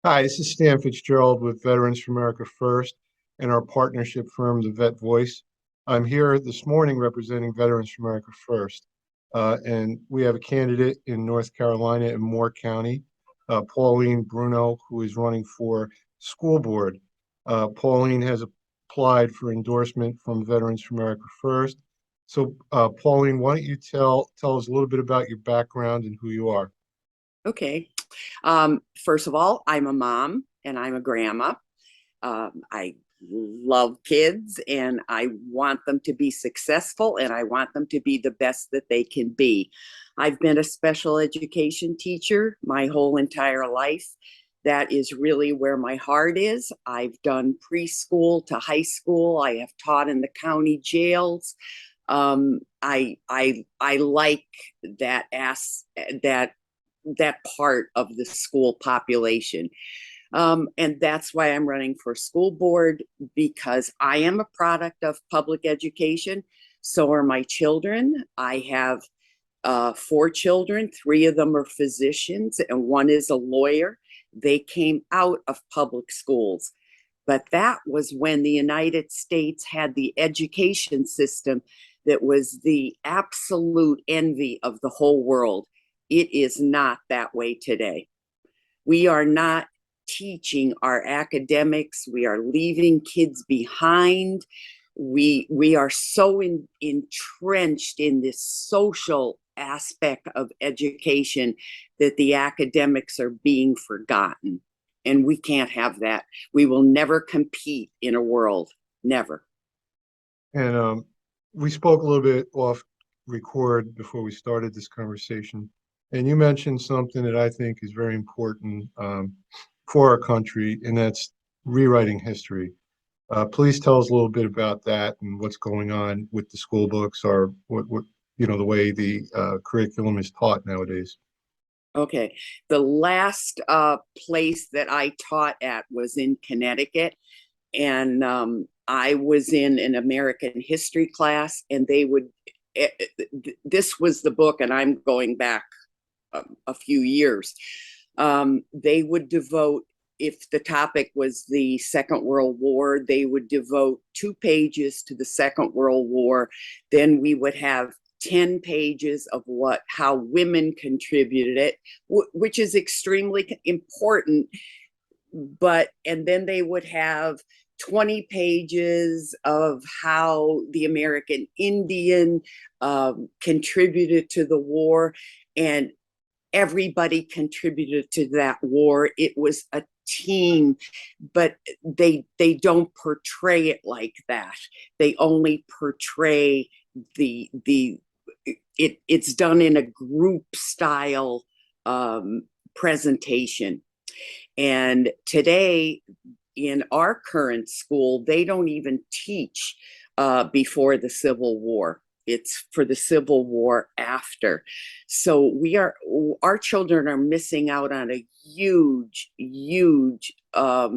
Hi, this is Stan Fitzgerald with Veterans for America First and our partnership firm, the Vet Voice. I'm here this morning representing Veterans for America First. And we have a candidate in North Carolina in Moore County, Pauline Bruno, who is running for school board. Pauline has applied for endorsement from Veterans for America First. So, Pauline, why don't you tell us a little bit about your background and who you are? Okay. First of all, I'm a mom and I'm a grandma. I love kids and I want them to be successful and I want them to be the best that they can be. I've been a special education teacher my whole entire life. That is really where my heart is. I've done preschool to high school. I have taught in the county jails. I like that that part of the school population. And that's why I'm running for school board, because I am a product of public education. So are my children. I have four children. Three of them are physicians, and one is a lawyer. They came out of public schools. But that was when the United States had the education system that was the absolute envy of the whole world. It is not that way today. We are not teaching our academics. We are leaving kids behind. We are so entrenched in this social aspect of education that the academics are being forgotten. And we can't have that. We will never compete in a world. Never. And we spoke a little bit off record before we started this conversation, and you mentioned something that I think is very important for our country, and that's rewriting history. Please tell us a little bit about that and what's going on with the school books, or what the way the curriculum is taught nowadays. Okay. The last place that I taught at was in Connecticut. And I was in an American history class, and they would, eh, this was the book, and I'm going back a few years. They would devote, if the topic was the Second World War, they would devote 2 pages to the Second World War. Then we would have 10 pages of how women contributed it, which is extremely important. And then they would have 20 pages of how the American Indian contributed to the war, and everybody contributed to that war. It was a team, but they don't portray it like that. They only portray it's done in a group style presentation. And today, in our current school, they don't even teach before the Civil War. It's for the Civil War after. So our children are missing out on a huge, huge uh,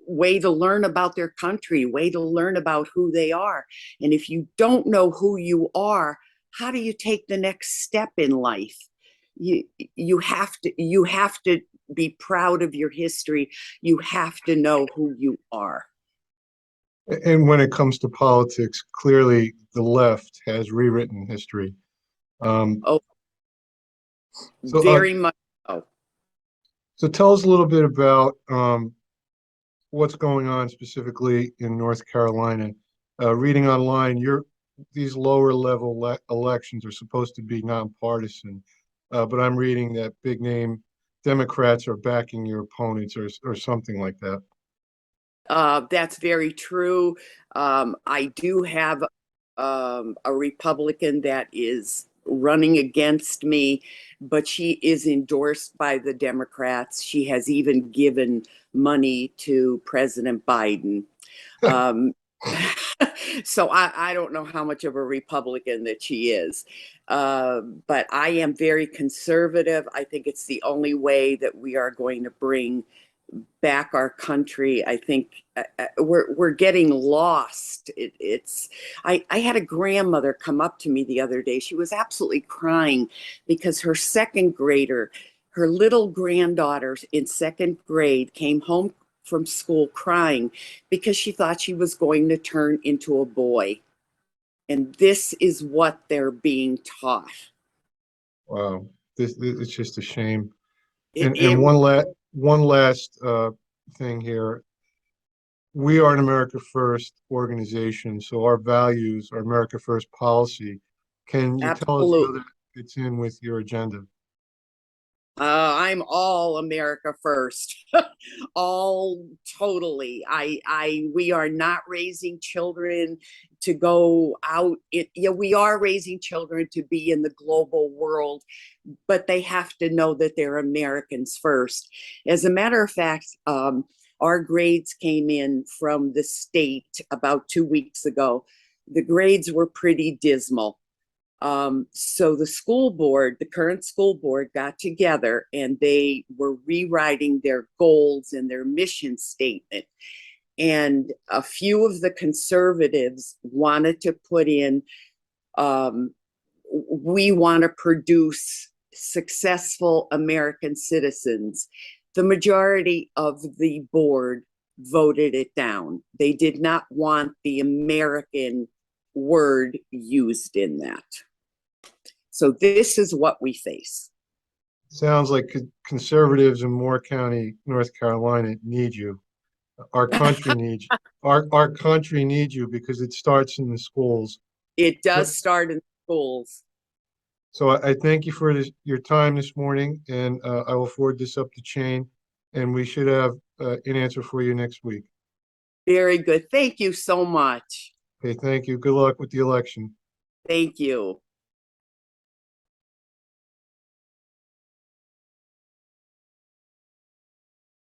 way to learn about their country, way to learn about who they are. And if you don't know who you are, how do you take the next step in life? you you have to be proud of your history. You have to know who you are. And when it comes to politics, clearly the left has rewritten history. Um, Oh, so, uh, very much so. so tell us a little bit about what's going on specifically in North Carolina. Reading online, these lower level elections are supposed to be nonpartisan, but I'm reading that big name Democrats are backing your opponents, or something like that. That's very true. I do have a Republican that is running against me, but she is endorsed by the Democrats. She has even given money to President Biden. Um, so I don't know how much of a Republican that she is. But I am very conservative. I think it's the only way that we are going to bring back our country. I think we're getting lost. I had a grandmother come up to me the other day. She was absolutely crying because her second grader Her little granddaughter in second grade came home from school crying because she thought she was going to turn into a boy. And this is what they're being taught. Wow, this it's just a shame. It, And it one last thing here. We are an America First organization, so our values, our America First policy. Can you tell us how absolutely. that fits in with your agenda? I'm all America first, all totally. We are not raising children to go out. Yeah, we are raising children to be in the global world, but they have to know that they're Americans first. As a matter of fact, our grades came in from the state about 2 weeks ago. The grades were pretty dismal. So the school board, the current school board, got together and they were rewriting their goals and their mission statement. And a few of the conservatives wanted to put in, um, we want to produce successful American citizens. The majority of the board voted it down. They did not want the American word used in that. So this is what we face. Sounds like conservatives in Moore County, North Carolina need you. Our country needs our country needs you because it starts in the schools. It So, does start in schools. so I thank you for your time this morning, and I will forward this up the chain, and we should have an answer for you next week. Very good. Thank you so much. Okay, thank you. Good luck with the election. Thank you.